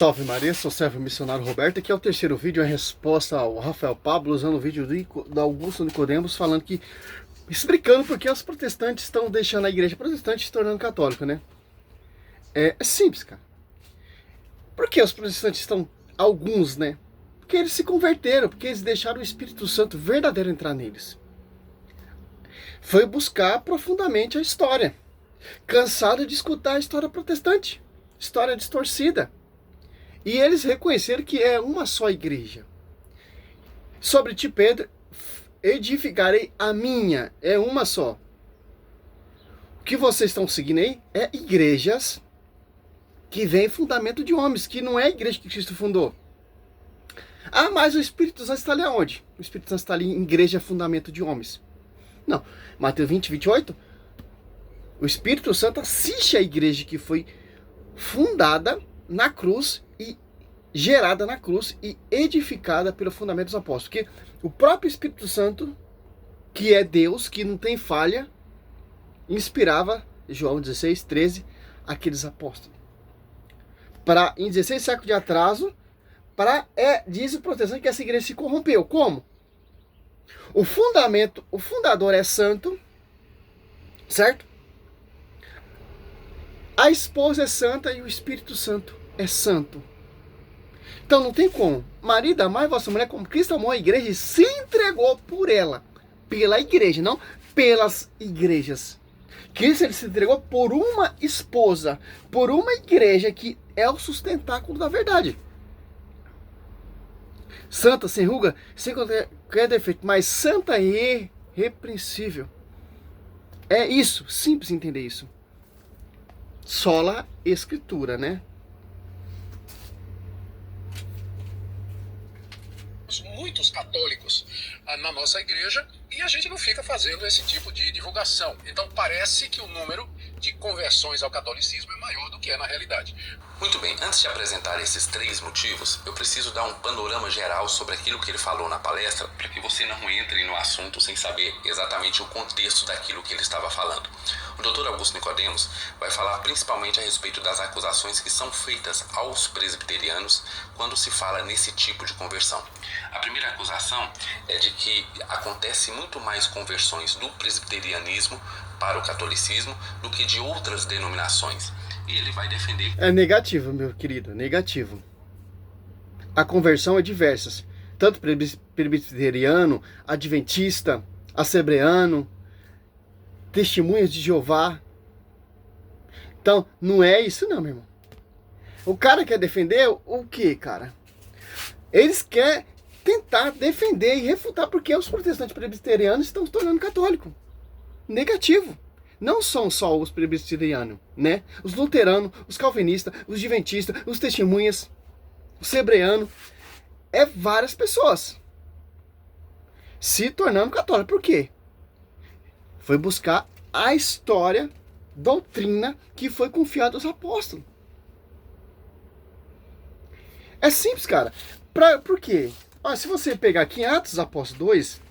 Salve Maria, sou o servo missionário Roberto. Aqui é o terceiro vídeo, em resposta ao Rafael Pablo, usando o vídeo do Augusto Nicodemos, falando que, explicando por que os protestantes estão deixando a igreja protestante se tornando católica, né? É simples, cara. Por que os protestantes estão, alguns, né? Porque eles se converteram, porque eles deixaram o Espírito Santo verdadeiro entrar neles. Foi buscar profundamente a história. Cansado de escutar a história protestante, história distorcida. E eles reconheceram que é uma só igreja. Sobre ti, Pedro, edificarei a minha, é uma só. O que vocês estão seguindo aí é igrejas que vem fundamento de homens, que não é a igreja que Cristo fundou. Ah, mas o Espírito Santo está ali aonde? O Espírito Santo está ali em igreja fundamento de homens. Não, Mateus 20, 28, o Espírito Santo assiste a igreja que foi fundada na cruz e gerada na cruz e edificada pelo fundamento dos apóstolos. Porque o próprio Espírito Santo, que é Deus, que não tem falha, inspirava, João 16, 13, aqueles apóstolos. Em 16 séculos de atraso, diz o protestante que essa igreja se corrompeu. Como? O fundador é santo, certo? A esposa é santa e o Espírito Santo é santo. Então não tem como. Marido, amai vossa mulher como Cristo amou a igreja e se entregou por ela. Pela igreja, não pelas igrejas. Cristo ele se entregou por uma esposa, por uma igreja que é o sustentáculo da verdade. Santa, sem ruga, sem qualquer defeito, mas santa e irrepreensível. É isso, simples entender isso. Sola Escritura, né? Muitos católicos na nossa igreja e a gente não fica fazendo esse tipo de divulgação. Então parece que o número de conversões ao catolicismo é maior do que é na realidade. Muito bem, antes de apresentar esses três motivos, eu preciso dar um panorama geral sobre aquilo que ele falou na palestra, para que você não entre no assunto sem saber exatamente o contexto daquilo que ele estava falando. O Dr. Augusto Nicodemos vai falar principalmente a respeito das acusações que são feitas aos presbiterianos quando se fala nesse tipo de conversão. A primeira acusação é de que acontece muito mais conversões do presbiterianismo para o catolicismo do que de outras denominações. E ele vai defender... É negativo, meu querido, negativo. A conversão é diversas. Tanto presbiteriano, adventista, assembleano, testemunhas de Jeová. Então, não é isso não, meu irmão. O cara quer defender o quê, cara? Eles querem tentar defender e refutar porque os protestantes presbiterianos estão se tornando católicos. Negativo. Não são só os presbiterianos, né? Os luteranos, os calvinistas, os adventistas, os testemunhas, os hebreanos. É várias pessoas se tornando católicos. Por quê? Foi buscar a história, doutrina que foi confiada aos apóstolos. É simples, cara. Por quê? Olha, se você pegar aqui em Atos dos Apóstolos 2,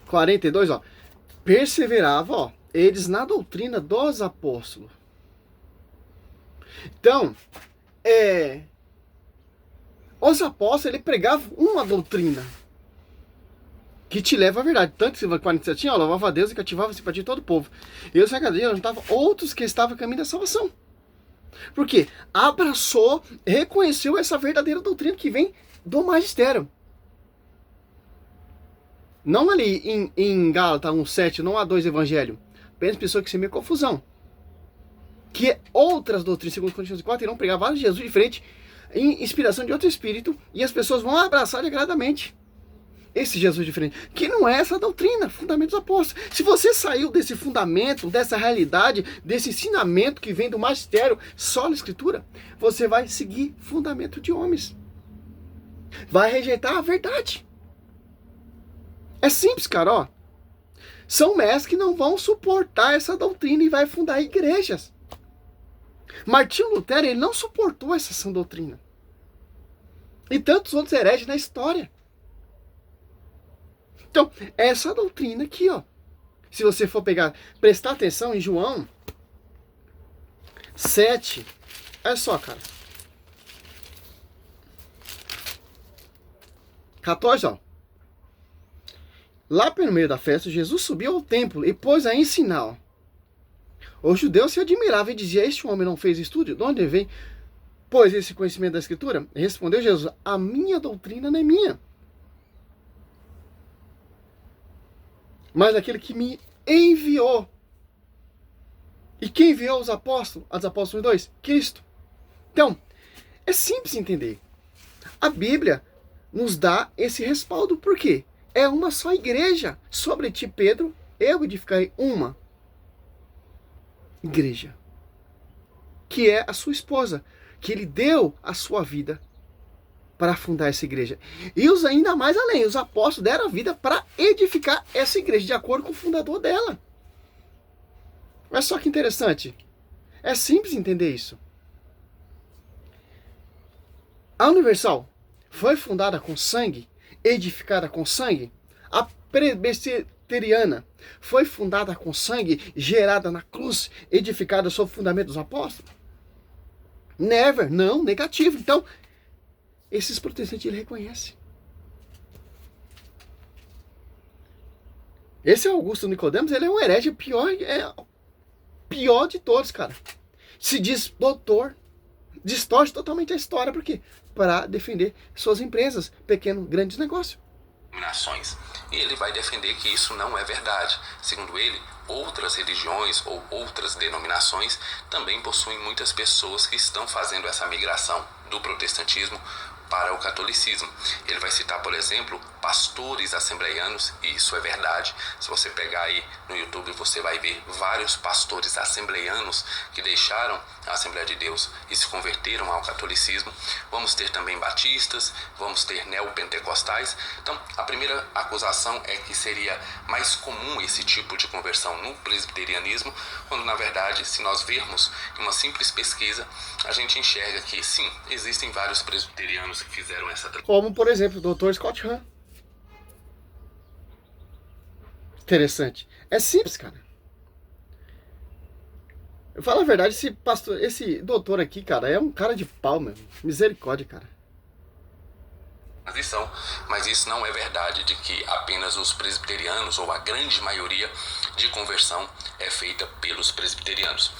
42, ó, perseverava, ó, eles na doutrina dos apóstolos. Então, os apóstolos, ele pregavam uma doutrina que te leva à verdade. Tanto que 47, ó, louvava a Deus e cativava a simpatia de todo o povo. E os regadeiros juntavam outros que estavam a caminho da salvação. Por quê? Abraçou, reconheceu essa verdadeira doutrina que vem do magistério. Não ali em Gálatas 1,7, não há dois evangelhos. Apenas pessoas que se meio confusão. Que outras doutrinas, segundo Coríntios 4, irão pregar vários Jesus diferentes, em inspiração de outro espírito, e as pessoas vão abraçar agradadamente esse Jesus diferente. Que não é essa doutrina, fundamento dos apóstolos. Se você saiu desse fundamento, dessa realidade, desse ensinamento que vem do magistério, só na escritura, você vai seguir fundamento de homens. Vai rejeitar a verdade. É simples, cara, ó. São mestres que não vão suportar essa doutrina e vai fundar igrejas. Martinho Lutero, ele não suportou essa sã doutrina. E tantos outros hereges na história. Então, essa doutrina aqui, ó. Se você for pegar, prestar atenção em João 7. Olha só, cara. 14, ó. Lá pelo meio da festa, Jesus subiu ao templo e pôs a ensinar. Ó. Os judeus se admiravam e diziam: este homem não fez estudo? De onde vem, pois, esse conhecimento da Escritura? Respondeu Jesus: a minha doutrina não é minha, mas aquele que me enviou. E quem enviou os apóstolos? Os apóstolos 2? Cristo. Então, é simples entender. A Bíblia nos dá esse respaldo. Por quê? É uma só igreja. Sobre ti, Pedro, eu edificarei uma igreja, que é a sua esposa, que ele deu a sua vida para fundar essa igreja. E os ainda mais além, os apóstolos deram a vida para edificar essa igreja, de acordo com o fundador dela. Olha só que interessante. É simples entender isso. A Universal foi fundada com sangue, edificada com sangue. A Presbiteriana foi fundada com sangue, gerada na cruz, edificada sob o fundamento dos apóstolos. Never, não, negativo. Então, esses protestantes ele reconhece. Esse Augusto Nicodemos, ele é um herege pior de todos, cara. Se diz doutor, distorce totalmente a história, por quê? Para defender suas empresas, pequeno, grandes negócios. E ele vai defender que isso não é verdade. Segundo ele, outras religiões ou outras denominações também possuem muitas pessoas que estão fazendo essa migração do protestantismo para o catolicismo. Ele vai citar, por exemplo, pastores assembleianos, e isso é verdade. Se você pegar aí no YouTube, você vai ver vários pastores assembleianos que deixaram a Assembleia de Deus e se converteram ao catolicismo. Vamos ter também batistas, vamos ter neopentecostais. Então, a primeira acusação é que seria mais comum esse tipo de conversão no presbiterianismo, quando na verdade, se nós vermos uma simples pesquisa, a gente enxerga que sim, existem vários presbiterianos que fizeram essa... Como, por exemplo, o Dr. Scott Hahn. Interessante. É simples, cara. Eu falo a verdade, esse doutor aqui, cara, é um cara de pau, meu. Misericórdia, cara. Transição, mas isso não é verdade de que apenas os presbiterianos ou a grande maioria de conversão é feita pelos presbiterianos.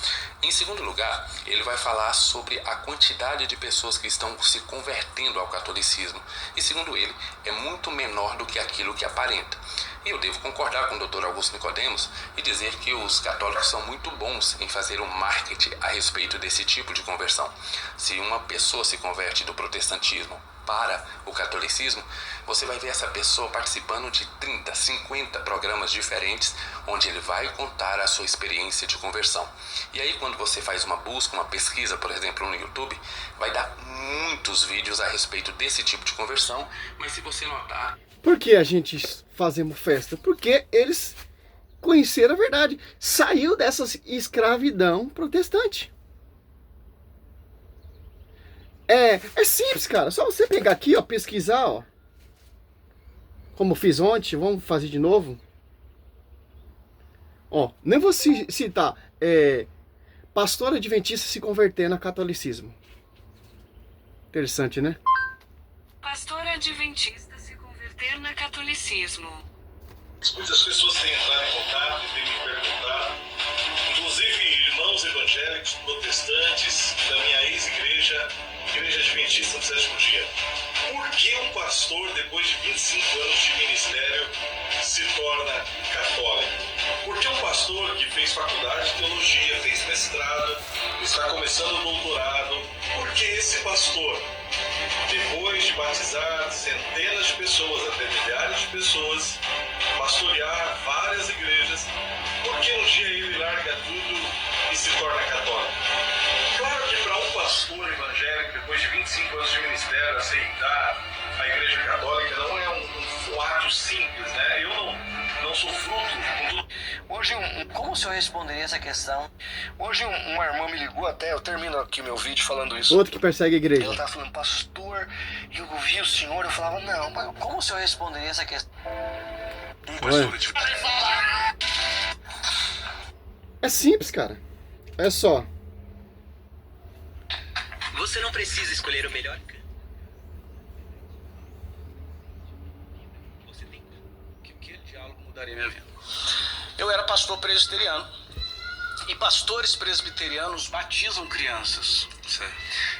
Em segundo lugar, ele vai falar sobre a quantidade de pessoas que estão se convertendo ao catolicismo e, segundo ele, é muito menor do que aquilo que aparenta. E eu devo concordar com o Dr. Augusto Nicodemos e dizer que os católicos são muito bons em fazer o marketing a respeito desse tipo de conversão. Se uma pessoa se converte do protestantismo para o catolicismo, você vai ver essa pessoa participando de 30, 50 programas diferentes, onde ele vai contar a sua experiência de conversão. E aí, quando você faz uma busca, uma pesquisa, por exemplo, no YouTube, vai dar muitos vídeos a respeito desse tipo de conversão, mas se você notar... Por que a gente fazemos festa? Porque eles conheceram a verdade. Saiu dessa escravidão protestante. É simples, cara. Só você pegar aqui, ó, pesquisar, ó. Como fiz ontem, vamos fazer de novo. Ó, nem vou citar pastor adventista se convertendo ao catolicismo. Interessante, né? Pastor adventista se converter no catolicismo. Muitas pessoas têm entrado em contato e têm me perguntado, inclusive irmãos evangélicos, protestantes, da minha ex-igreja, Igreja Adventista do Sétimo Dia. Por que um pastor, depois de 25 anos de ministério, se torna católico? Por que um pastor que fez faculdade de teologia, fez mestrado, está começando o doutorado, por que esse pastor, depois de batizar centenas de pessoas, até milhares de pessoas, pastorear várias igrejas, por que um dia ele larga tudo e se torna católico? Claro que para um pastor evangélico, depois de 25 anos de ministério, aceitar a Igreja Católica não é um ato simples, né? Eu não sou fruto. Hoje, como o senhor responderia essa questão? Hoje uma irmã me ligou até, eu termino aqui meu vídeo falando isso. Outro que persegue a igreja. Ela estava falando, pastor, eu ouvi o senhor, eu falava, não, mas como o senhor responderia essa questão? É simples, cara. É só. Você não precisa escolher o melhor. Você tem que diálogo mudaria minha vida. Eu era pastor presbiteriano. E pastores presbiterianos batizam crianças. Certo.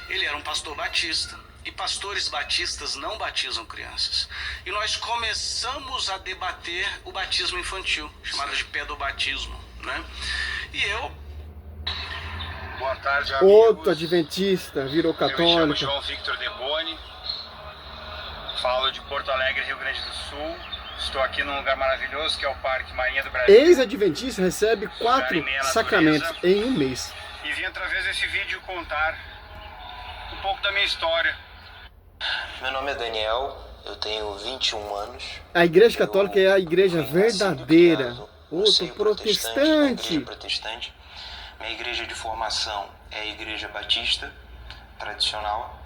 Ele era um pastor batista. E pastores batistas não batizam crianças. E nós começamos a debater o batismo infantil, chamado de pedobatismo, né? E eu... Boa tarde, amigos. Outro adventista, virou Eu me chamo católico. João Victor Deboni. Falo de Porto Alegre, Rio Grande do Sul. Estou aqui num lugar maravilhoso que é o Parque Marinha do Brasil. Ex-adventista recebe 4 sacramentos em um mês. E vim através desse vídeo contar um pouco da minha história. Meu nome é Daniel, eu tenho 21 anos. A igreja católica é a igreja fui nascido e verdadeira. criado no Outro seio protestante, na protestante. igreja protestante. Minha igreja de formação é a igreja batista tradicional.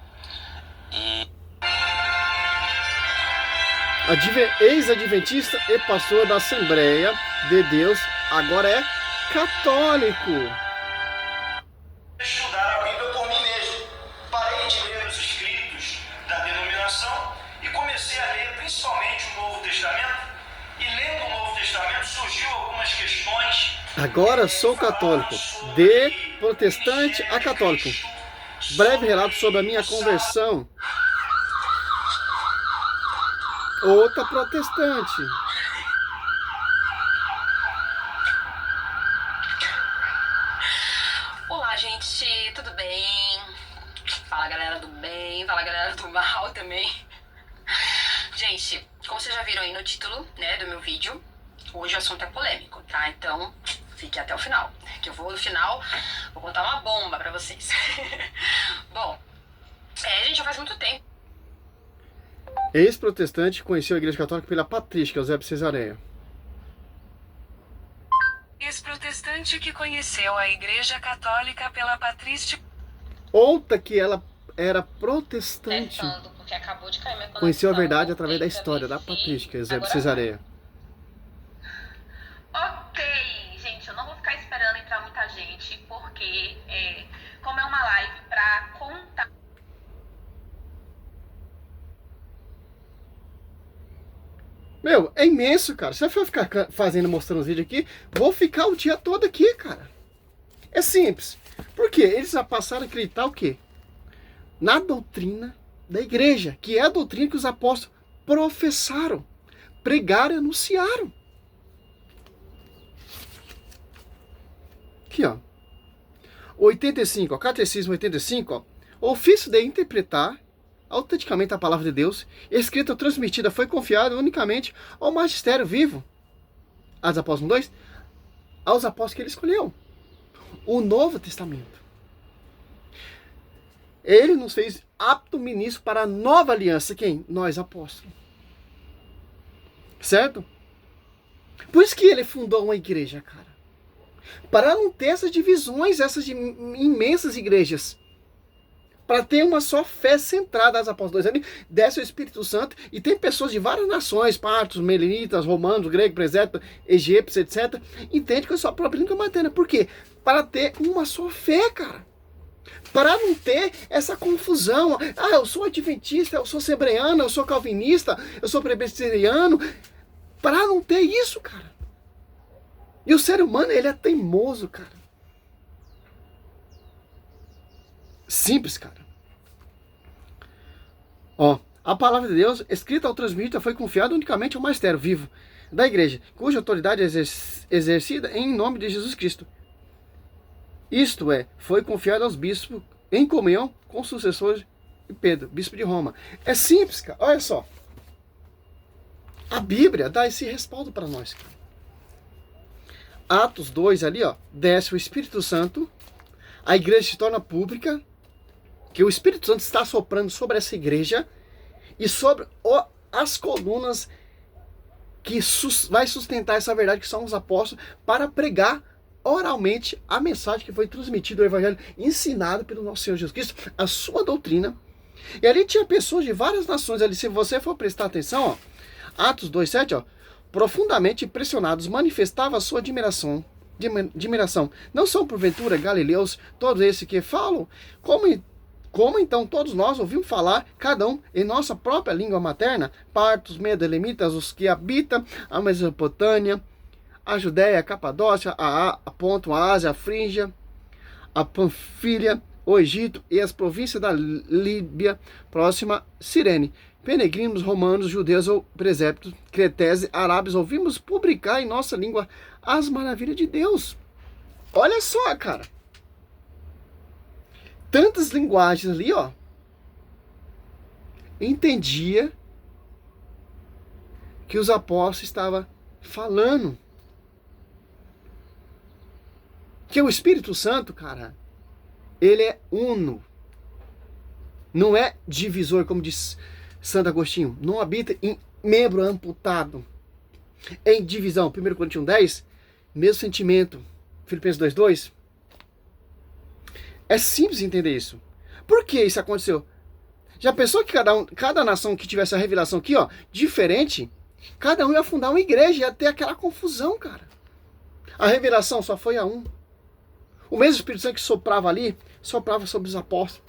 E Ex-adventista e pastor da Assembleia de Deus, agora é católico. estudar a Bíblia por mim mesmo. Parei de ler os escritos da denominação e comecei a ler principalmente o Novo Testamento. E lendo o Novo Testamento surgiu algumas questões. Agora sou católico, de protestante a católico. Breve relato sobre a minha conversão. Outra protestante. Olá, gente, tudo bem? Fala, galera do bem, fala, galera do mal também. Gente, como vocês já viram aí no título, né, do meu vídeo, hoje o assunto é polêmico, tá? Então, fique até o final, que eu vou no final, vou contar uma bomba pra vocês. Bom, gente, já faz muito tempo. Ex-protestante conheceu a igreja católica pela patrística Eusébio Cesareia. Ex-protestante que conheceu a Igreja Católica pela patrística. Outra que ela era protestante. Porque acabou de cair minha conexão. Conheceu a verdade através da história da patrística Eusébio Cesareia. Ok, gente, eu não vou ficar esperando entrar muita gente, porque como é uma live pra contar. Meu, é imenso, cara. Se eu for ficar mostrando os vídeos aqui, vou ficar o dia todo aqui, cara. É simples. Por quê? Eles já passaram a acreditar o quê? Na doutrina da igreja, que é a doutrina que os apóstolos professaram, pregaram e anunciaram. Aqui, ó. 85, ó. Catecismo 85, ó. Ofício de interpretar autenticamente a palavra de Deus, escrita ou transmitida, foi confiada unicamente ao magistério vivo. Atos Apóstolos 2, aos apóstolos que ele escolheu. O Novo Testamento. Ele nos fez apto ministro para a nova aliança. Quem? Nós, apóstolos. Certo? Por isso que ele fundou uma igreja, cara. Para não ter essas divisões, essas imensas igrejas. Para ter uma só fé centrada nas apóstolos 2 anos, desce o Espírito Santo e tem pessoas de várias nações, partos, melinitas, romanos, gregos, presépios, egípcios, etc. Entende que é só a própria língua materna. Por quê? Para ter uma só fé, cara. Para não ter essa confusão. Ah, eu sou adventista, eu sou assembleano, eu sou calvinista, eu sou presbiteriano. Para não ter isso, cara. E o ser humano, ele é teimoso, cara. Simples, cara. Ó, a palavra de Deus, escrita ou transmitida, foi confiada unicamente ao magistério vivo da igreja, cuja autoridade é exercida em nome de Jesus Cristo. Isto é, foi confiado aos bispos em comunhão com os sucessores de Pedro, bispo de Roma. É simples, cara. Olha só. A Bíblia dá esse respaldo para nós, cara. Atos 2 ali, ó, desce o Espírito Santo, a igreja se torna pública, que o Espírito Santo está soprando sobre essa igreja e sobre as colunas que vai sustentar essa verdade, que são os apóstolos, para pregar oralmente a mensagem que foi transmitida, o evangelho ensinado pelo nosso Senhor Jesus Cristo, a sua doutrina. E ali tinha pessoas de várias nações ali, se você for prestar atenção, ó, Atos 2:7, ó, profundamente impressionados, manifestava a sua admiração. Não são porventura galileus todos esses que falam? Como Como então todos nós ouvimos falar, cada um em nossa própria língua materna, partos, medos, elamitas, os que habitam a Mesopotâmia, a Judéia, a Capadócia, a Ponto, a Ásia, a Frígia, a Panfilha, o Egito e as províncias da Líbia, próxima Cirene. Peregrinos, romanos, judeus ou presépitos, cretenses, arábios, ouvimos publicar em nossa língua as maravilhas de Deus. Olha só, cara. Tantas linguagens ali, ó. Entendia que os apóstolos estavam falando. Que o Espírito Santo, cara, ele é uno. Não é divisor, como diz Santo Agostinho. Não habita em membro amputado. Em divisão. 1 Coríntios 10, mesmo sentimento. Filipenses 2:2. É simples entender isso. Por que isso aconteceu? Já pensou que cada nação que tivesse a revelação aqui, ó, diferente, cada um ia fundar uma igreja, ia ter aquela confusão, cara. A revelação só foi a um. O mesmo Espírito Santo que soprava ali, soprava sobre os apóstolos.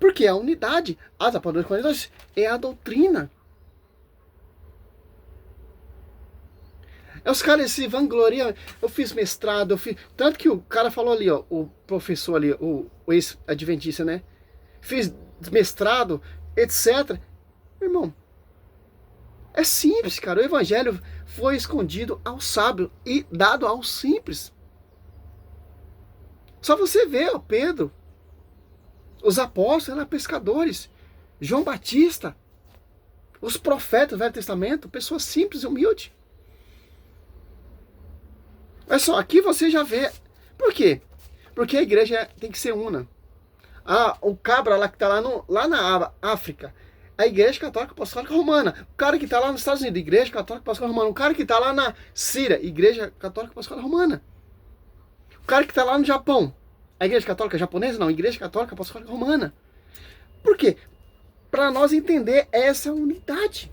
Porque a unidade, as apóstolos 42, é a doutrina. Os caras se vangloriam, eu fiz mestrado, eu fiz... Tanto que o cara falou ali, ó, o professor ali, o ex-adventista, né? Fiz mestrado, etc. Irmão, é simples, cara. O evangelho foi escondido ao sábio e dado ao simples. Só você vê, ó, Pedro, os apóstolos eram pescadores, João Batista, os profetas do Velho Testamento, pessoas simples e humildes. Olha só, aqui você já vê. Por quê? Porque a igreja tem que ser una. Ah, o cabra lá que está lá na África, a igreja católica apostólica romana. O cara que está lá nos Estados Unidos, igreja católica apostólica romana. O cara que está lá na Síria, igreja católica apostólica romana. O cara que está lá no Japão, a igreja católica japonesa? Não, igreja católica apostólica romana. Por quê? Para nós entender essa unidade.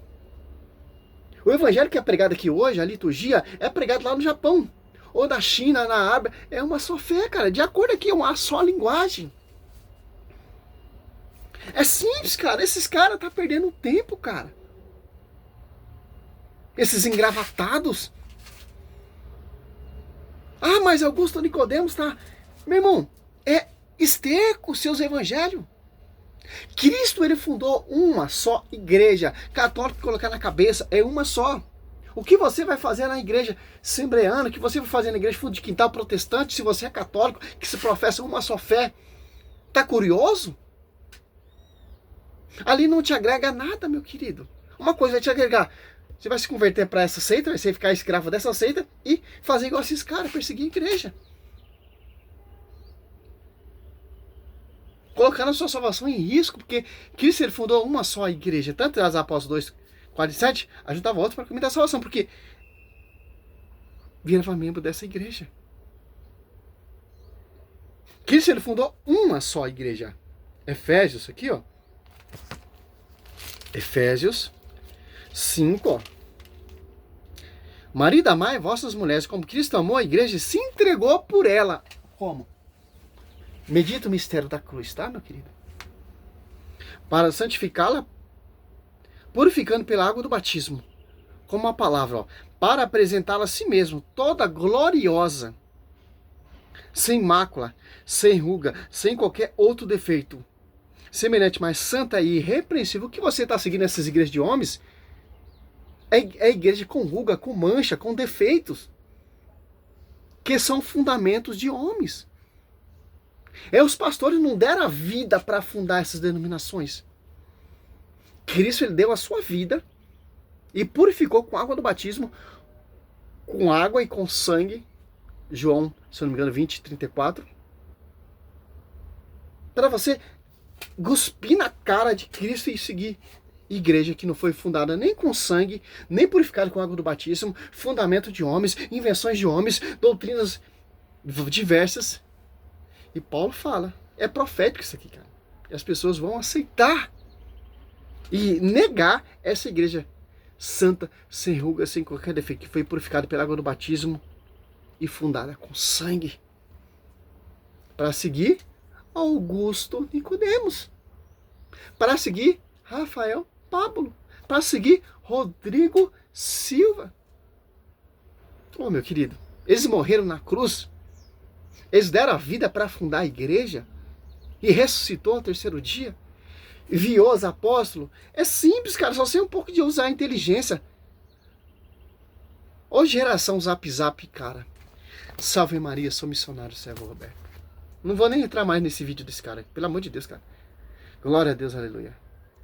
O evangelho que é pregado aqui hoje, a liturgia, é pregado lá no Japão. Ou da China, na Árabe, é uma só fé, cara. De acordo aqui, é uma só linguagem. É simples, cara. Esses caras estão perdendo tempo, cara. Esses engravatados. Ah, mas Augusto Nicodemos tá... Meu irmão, é esterco os seus evangelhos. Cristo, ele fundou uma só igreja. Católico, colocar na cabeça, é uma só. O que você vai fazer na igreja assembleana, o que você vai fazer na igreja fundo de quintal protestante, se você é católico, que se professa uma só fé, tá curioso? Ali não te agrega nada, meu querido. Uma coisa vai te agregar. Você vai se converter para essa seita, vai ficar escravo dessa seita e fazer igual esses caras, perseguir a igreja. Colocando a sua salvação em risco, porque Cristo, ele fundou uma só igreja. Tanto as Apóstolos 2:47, ajudava outros para o caminho da salvação, porque virava membro dessa igreja. Cristo, ele fundou uma só igreja. Efésios, aqui, ó. Efésios 5, ó. Marido, amai vossas mulheres, como Cristo amou a igreja e se entregou por ela. Como? Medita o mistério da cruz, tá, meu querido? Para santificá-la, purificando pela água do batismo, como a palavra, ó, para apresentá-la a si mesmo, toda gloriosa, sem mácula, sem ruga, sem qualquer outro defeito, semelhante, mas santa e irrepreensível. O que você está seguindo nessas igrejas de homens é igreja com ruga, com mancha, com defeitos, que são fundamentos de homens. Os pastores não deram a vida para fundar essas denominações. Cristo, ele deu a sua vida e purificou com água do batismo, com água e com sangue. João, se eu não me engano, 20:34. Para você cuspir na cara de Cristo e seguir igreja que não foi fundada nem com sangue, nem purificada com água do batismo, fundamento de homens, invenções de homens, doutrinas diversas. E Paulo fala, é profético isso aqui, cara. E as pessoas vão aceitar e negar essa igreja santa, sem ruga, sem qualquer defeito, que foi purificada pela água do batismo e fundada com sangue, para seguir Augusto Nicodemos, para seguir Rafael Pablo, para seguir Rodrigo Silva. Oh, meu querido, eles morreram na cruz, eles deram a vida para fundar a igreja e ressuscitou ao terceiro dia, enviou os apóstolos. É simples, cara, só sei um pouco de usar a inteligência. Ô geração Zap Zap, cara. Salve Maria, sou missionário, servo Roberto. Não vou nem entrar mais nesse vídeo desse cara, pelo amor de Deus, cara. Glória a Deus, aleluia.